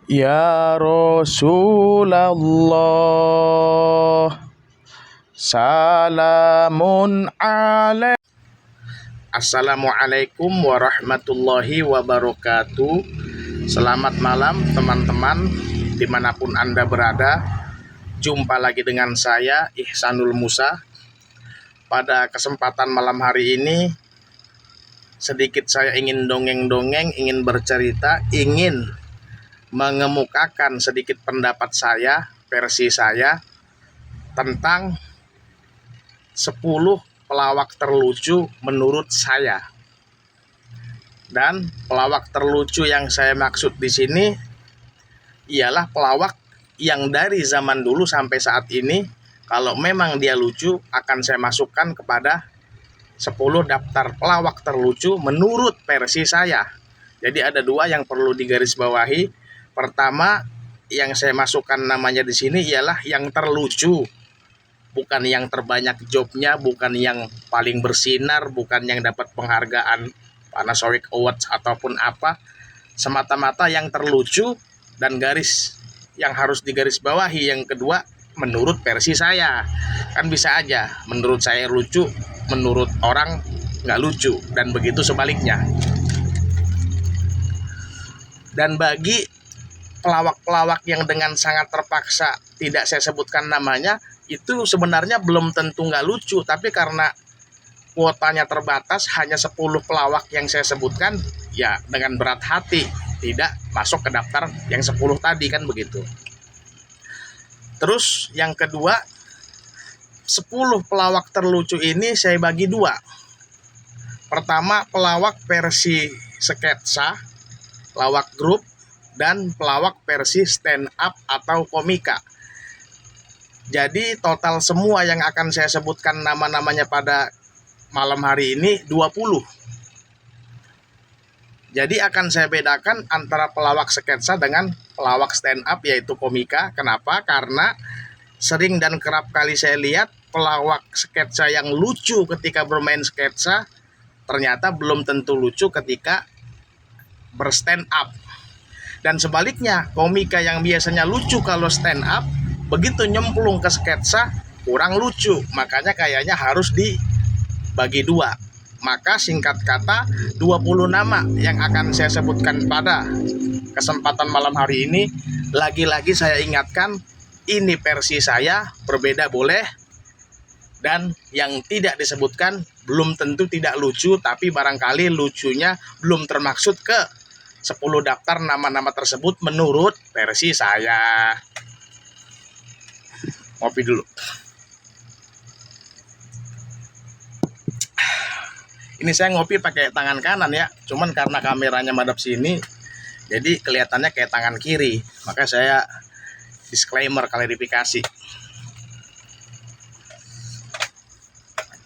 Ya Rasulullah, salamun alaik. Assalamualaikum warahmatullahi wabarakatuh. Selamat malam teman-teman, dimanapun Anda berada. Jumpa lagi dengan saya, Ihsanul Musa. Pada kesempatan malam hari ini, sedikit saya ingin dongeng-dongeng, ingin bercerita, ingin mengemukakan sedikit pendapat saya, versi saya tentang 10 pelawak terlucu menurut saya. Dan pelawak terlucu yang saya maksud di sini ialah pelawak yang dari zaman dulu sampai saat ini, kalau memang dia lucu, akan saya masukkan kepada 10 daftar pelawak terlucu menurut versi saya. Jadi ada 2 yang perlu digarisbawahi. Pertama, yang saya masukkan namanya di sini ialah yang terlucu, bukan yang terbanyak jobnya, bukan yang paling bersinar, bukan yang dapat penghargaan Panasonic Awards ataupun apa. Semata-mata yang terlucu, dan garis yang harus digarisbawahi yang kedua, menurut versi saya. Kan bisa aja menurut saya lucu, menurut orang nggak lucu, dan begitu sebaliknya. Dan bagi pelawak-pelawak yang dengan sangat terpaksa tidak saya sebutkan namanya, itu sebenarnya belum tentu nggak lucu, tapi karena kuotanya terbatas, hanya 10 pelawak yang saya sebutkan, ya dengan berat hati tidak masuk ke daftar yang 10 tadi, kan begitu. Terus yang kedua, 10 pelawak terlucu ini saya bagi 2. Pertama, pelawak versi sketsa, pelawak grup, dan pelawak versi stand up atau komika. Jadi total semua yang akan saya sebutkan nama-namanya pada malam hari ini 20. Jadi akan saya bedakan antara pelawak sketsa dengan pelawak stand up, yaitu komika. Kenapa? Karena sering dan kerap kali saya lihat pelawak sketsa yang lucu ketika bermain sketsa ternyata belum tentu lucu ketika berstand up. Dan sebaliknya, komika yang biasanya lucu kalau stand up, begitu nyemplung ke sketsa kurang lucu. Makanya kayaknya harus dibagi 2. Maka singkat kata, 20 nama yang akan saya sebutkan pada kesempatan malam hari ini. Lagi-lagi saya ingatkan, ini versi saya, berbeda boleh. Dan yang tidak disebutkan belum tentu tidak lucu, tapi barangkali lucunya belum termaksud ke 10 daftar nama-nama tersebut menurut versi saya. Ngopi dulu. Ini saya ngopi pakai tangan kanan ya, cuman karena kameranya madep sini, jadi kelihatannya kayak tangan kiri. Maka saya disclaimer, klarifikasi.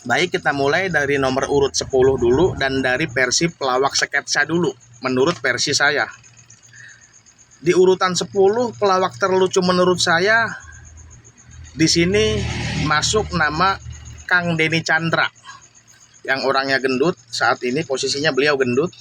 Baik, kita mulai dari nomor urut 10 dulu, dan dari versi pelawak sketsa dulu menurut versi saya. Di urutan 10 pelawak terlucu menurut saya, di sini masuk nama Kang Denny Chandra, yang orangnya gendut. Saat ini posisinya beliau gendut.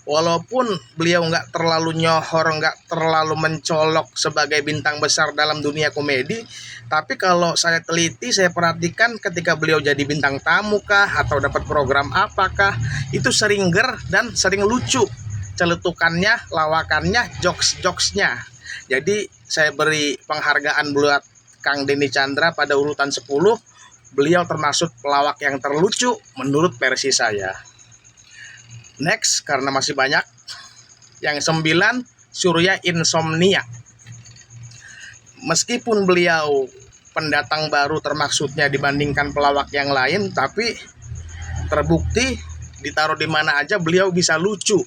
Walaupun beliau nggak terlalu nyohor, nggak terlalu mencolok sebagai bintang besar dalam dunia komedi, tapi kalau saya teliti, saya perhatikan ketika beliau jadi bintang tamu kah, atau dapat program apakah, itu sering ger dan sering lucu. Celetukannya, lawakannya, jokes-jokesnya. Jadi saya beri penghargaan buat Kang Denny Chandra pada urutan 10. Beliau termasuk pelawak yang terlucu menurut versi saya. Next, karena masih banyak. Yang 9, Surya Insomnia. Meskipun beliau pendatang baru termaksudnya dibandingkan pelawak yang lain, tapi terbukti ditaruh di mana aja beliau bisa lucu.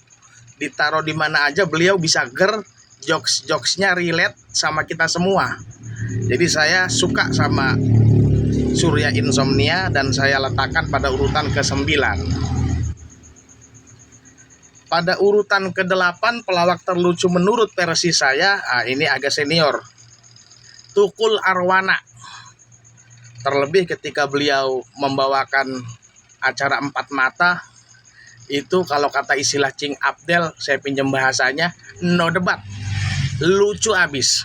Ditaruh di mana aja beliau bisa ger, jokes-jokesnya relate sama kita semua. Jadi saya suka sama Surya Insomnia dan saya letakkan pada urutan ke-9. Pada urutan ke-8 pelawak terlucu menurut versi saya, ini agak senior, Tukul Arwana. Terlebih ketika beliau membawakan acara Empat Mata, itu kalau kata istilah Cing Abdel, saya pinjam bahasanya, no debat. lucu abis.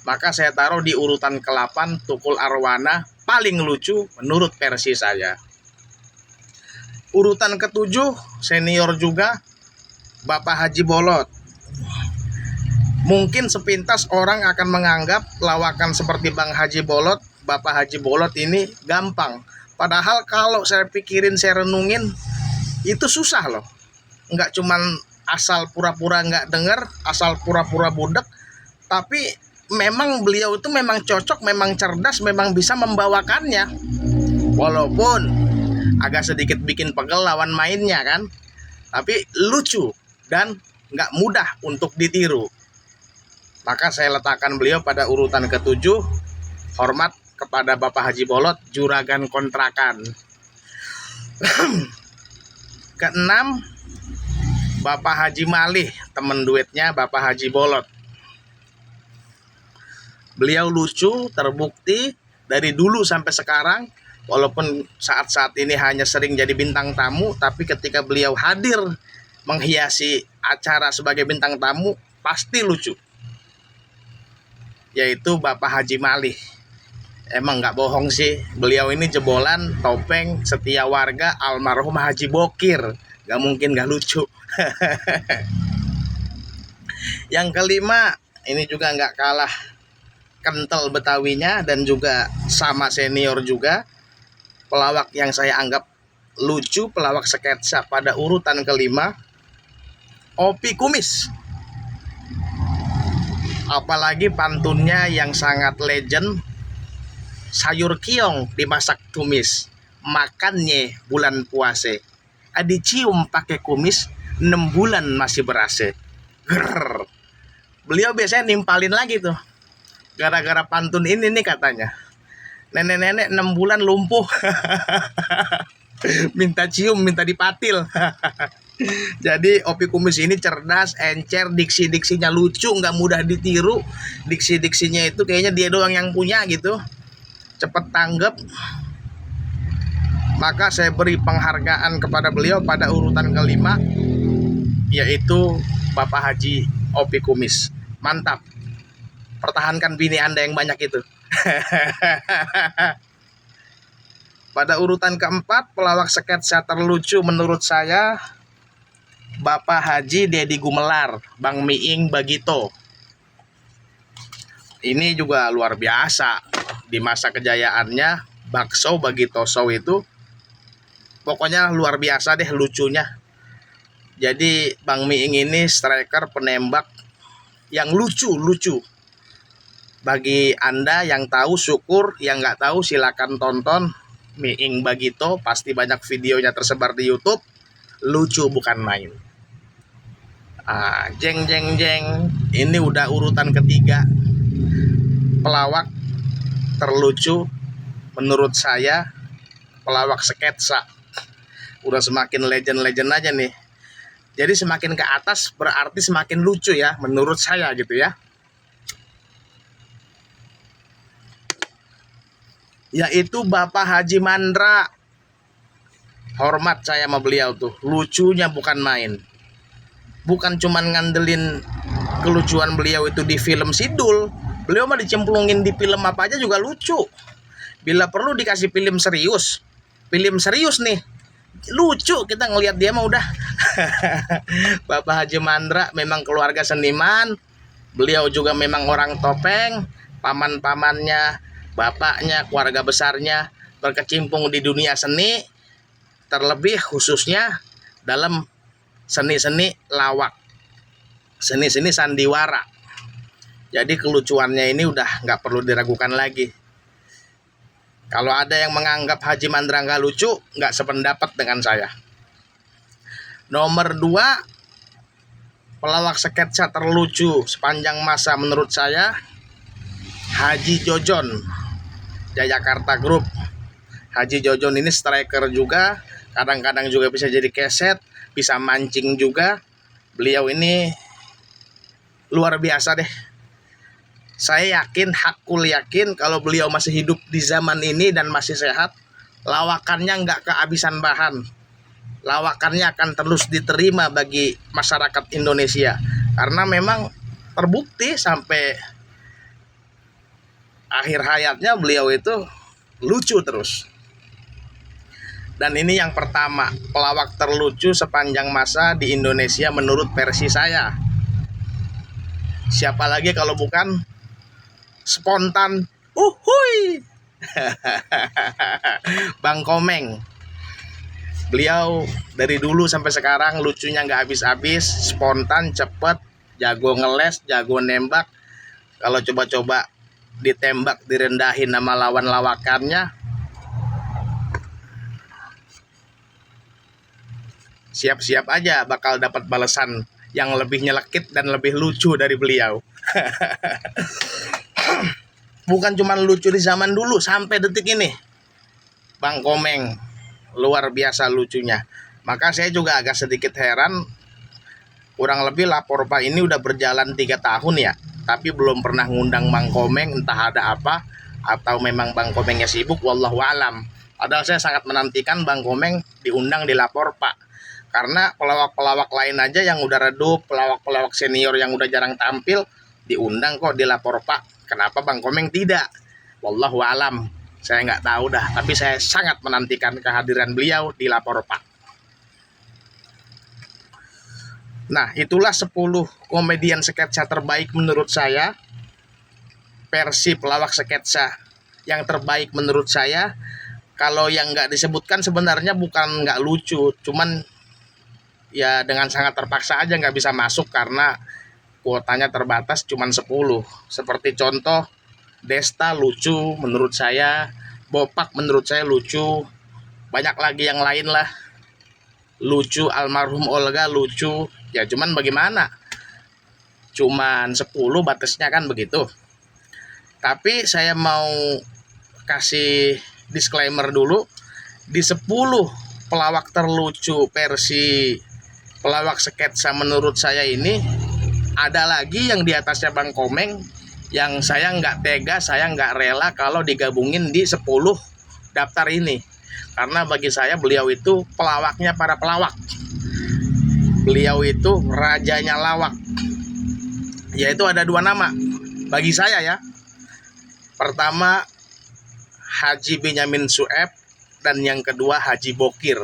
Maka saya taruh di urutan ke-8 Tukul Arwana paling lucu menurut versi saya. Urutan ke-7 senior juga Bapak Haji Bolot. Mungkin sepintas orang akan menganggap lawakan seperti Bang Haji Bolot, Bapak Haji Bolot ini gampang. Padahal kalau saya pikirin, saya renungin, itu susah loh. Nggak cuman asal pura-pura nggak dengar, asal pura-pura budek, tapi memang beliau itu memang cocok, memang cerdas, memang bisa membawakannya. Walaupun agak sedikit bikin pegel lawan mainnya kan, tapi lucu dan nggak mudah untuk ditiru. Maka saya letakkan beliau pada urutan ke-7, hormat kepada Bapak Haji Bolot, juragan kontrakan. Ke-6, Bapak Haji Malih, teman duetnya Bapak Haji Bolot. Beliau lucu, terbukti dari dulu sampai sekarang. Walaupun saat-saat ini hanya sering jadi bintang tamu, tapi ketika beliau hadir menghiasi acara sebagai bintang tamu, pasti lucu. Yaitu Bapak Haji Malih. Emang nggak bohong sih, beliau ini jebolan topeng setia warga almarhum Haji Bokir. Nggak mungkin nggak lucu. Yang kelima, ini juga nggak kalah kental Betawinya dan juga sama senior juga. Pelawak yang saya anggap lucu, pelawak sketsa pada urutan ke-5, Opi Kumis. Apalagi pantunnya yang sangat legend, sayur kiong dimasak tumis, makannya bulan puase, dicium pakai kumis, 6 bulan masih berase. Grrr. Beliau biasanya nimpalin lagi tuh, gara-gara pantun ini nih katanya, nenek-nenek 6 bulan lumpuh. Minta cium, minta dipatil. Jadi Opi Kumis ini cerdas, encer, diksi-diksinya lucu, nggak mudah ditiru. Diksi-diksinya itu kayaknya dia doang yang punya gitu, cepet tanggap. Maka saya beri penghargaan kepada beliau pada urutan ke-5, yaitu Bapak Haji Opi Kumis. Mantap, pertahankan bini Anda yang banyak itu. Pada urutan ke-4, pelawak sketsa terlucu menurut saya, Bapak Haji Dedi Gumelar, Bang Miing Bagito. Ini juga luar biasa. Di masa kejayaannya, bakso Bagito Show itu pokoknya luar biasa deh lucunya. Jadi Bang Miing ini striker penembak yang lucu-lucu. Bagi Anda yang tahu syukur, yang nggak tahu silakan tonton Miing Bagito, pasti banyak videonya tersebar di YouTube. Lucu bukan main. Jeng jeng jeng. Ini udah urutan ke-3 pelawak terlucu menurut saya, pelawak sketsa. Udah semakin legend-legend aja nih. Jadi semakin ke atas berarti semakin lucu ya, menurut saya gitu ya. Yaitu Bapak Haji Mandra. Hormat saya sama beliau tuh, lucunya bukan main. Bukan cuman ngandelin kelucuan beliau itu di film Sidul, beliau mah dicemplungin di film apa aja juga lucu. Bila perlu dikasih film serius nih, lucu kita ngelihat dia mah udah. Bapak Haji Mandra memang keluarga seniman. Beliau juga memang orang topeng. Paman-pamannya, bapaknya, keluarga besarnya berkecimpung di dunia seni, terlebih khususnya dalam seni-seni lawak, seni-seni sandiwara. Jadi kelucuannya ini udah nggak perlu diragukan lagi. Kalau ada yang menganggap Haji Mandra nggak lucu, nggak sependapat dengan saya. Nomor 2, pelawak sketsa terlucu sepanjang masa menurut saya, Haji Jojon, Jayakarta Group. Haji Jojon ini striker juga, kadang-kadang juga bisa jadi keset, bisa mancing juga. Beliau ini luar biasa deh. Saya yakin, hakul yakin kalau beliau masih hidup di zaman ini dan masih sehat, lawakannya nggak kehabisan bahan. Lawakannya akan terus diterima bagi masyarakat Indonesia. Karena memang terbukti sampai akhir hayatnya beliau itu lucu terus. Dan ini yang pertama pelawak terlucu sepanjang masa di Indonesia menurut versi saya. Siapa lagi kalau bukan spontan uhuy Bang Komeng. Beliau dari dulu sampai sekarang lucunya nggak habis-habis, spontan, cepet, jago ngeles, jago nembak. Kalau coba-coba ditembak, direndahin nama lawan lawakannya, siap-siap aja bakal dapat balasan yang lebih nyelekit dan lebih lucu dari beliau. Bukan cuma lucu di zaman dulu, sampai detik ini Bang Komeng luar biasa lucunya. Maka saya juga agak sedikit heran, kurang lebih Lapor Pak ini udah berjalan 3 tahun ya, tapi belum pernah ngundang Bang Komeng, entah ada apa atau memang Bang Komengnya sibuk, wallahu alam. Padahal saya sangat menantikan Bang Komeng diundang di Lapor Pak, karena pelawak-pelawak lain aja yang udah redup, pelawak-pelawak senior yang udah jarang tampil diundang kok di Lapor Pak. Kenapa Bang Komeng tidak? Wallahu alam, saya nggak tahu dah, tapi saya sangat menantikan kehadiran beliau di Lapor Pak. Nah, itulah 10 komedian sketsa terbaik menurut saya. Versi pelawak sketsa yang terbaik menurut saya. Kalau yang nggak disebutkan sebenarnya bukan nggak lucu, cuman ya dengan sangat terpaksa aja nggak bisa masuk karena kuotanya terbatas cuman 10. Seperti contoh Desta lucu menurut saya, Bopak menurut saya lucu, banyak lagi yang lain lah lucu, almarhum Olga lucu. Ya cuman bagaimana, cuman 10 batasnya kan begitu. Tapi saya mau kasih disclaimer dulu, di 10 pelawak terlucu versi pelawak sketsa menurut saya ini ada lagi yang di atasnya Bang Komeng yang saya nggak tega, saya nggak rela kalau digabungin di 10 daftar ini. Karena bagi saya beliau itu pelawaknya para pelawak. Beliau itu rajanya lawak. Yaitu ada 2 nama bagi saya ya. Pertama Haji Benyamin Sueb dan yang kedua Haji Bokir.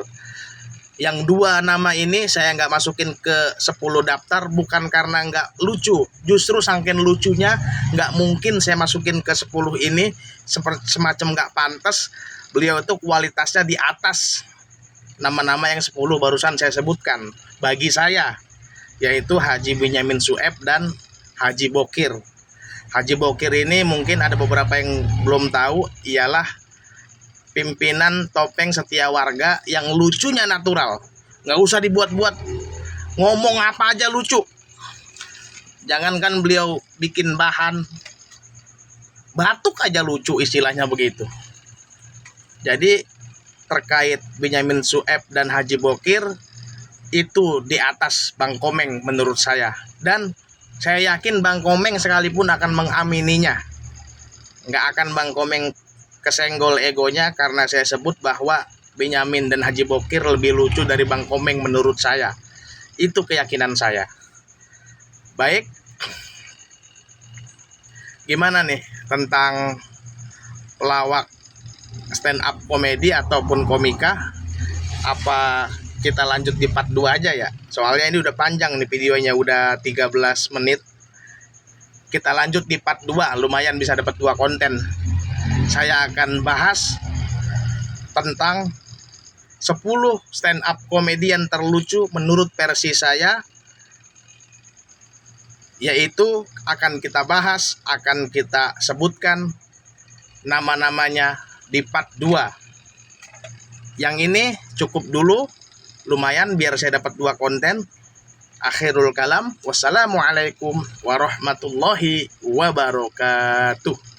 Yang 2 nama ini saya nggak masukin ke 10 daftar bukan karena nggak lucu, justru saking lucunya nggak mungkin saya masukin ke 10 ini, semacam nggak pantas. Beliau itu kualitasnya di atas nama-nama yang 10 barusan saya sebutkan bagi saya, yaitu Haji Benyamin Sueb dan Haji Bokir. Haji Bokir ini mungkin ada beberapa yang belum tahu, ialah pimpinan Topeng Setia Warga yang lucunya natural, nggak usah dibuat-buat, ngomong apa aja lucu. Jangankan beliau bikin bahan, batuk aja lucu, istilahnya begitu. Jadi terkait Benyamin Sueb dan Haji Bokir itu di atas Bang Komeng menurut saya, dan saya yakin Bang Komeng sekalipun akan mengamininya. Nggak akan Bang Komeng kesenggol egonya karena saya sebut bahwa Benyamin dan Haji Bokir lebih lucu dari Bang Komeng menurut saya. Itu keyakinan saya. Baik, gimana nih tentang pelawak stand up komedi ataupun komika? Apa kita lanjut di part 2 aja ya? Soalnya ini udah panjang nih videonya, udah 13 menit. Kita lanjut di part 2, lumayan bisa dapat 2 konten. Saya akan bahas tentang 10 stand up komedian terlucu menurut versi saya, yaitu akan kita bahas, akan kita sebutkan nama-namanya di part 2. Yang ini cukup dulu, lumayan biar saya dapat 2 konten. Akhirul kalam, wassalamualaikum warahmatullahi wabarakatuh.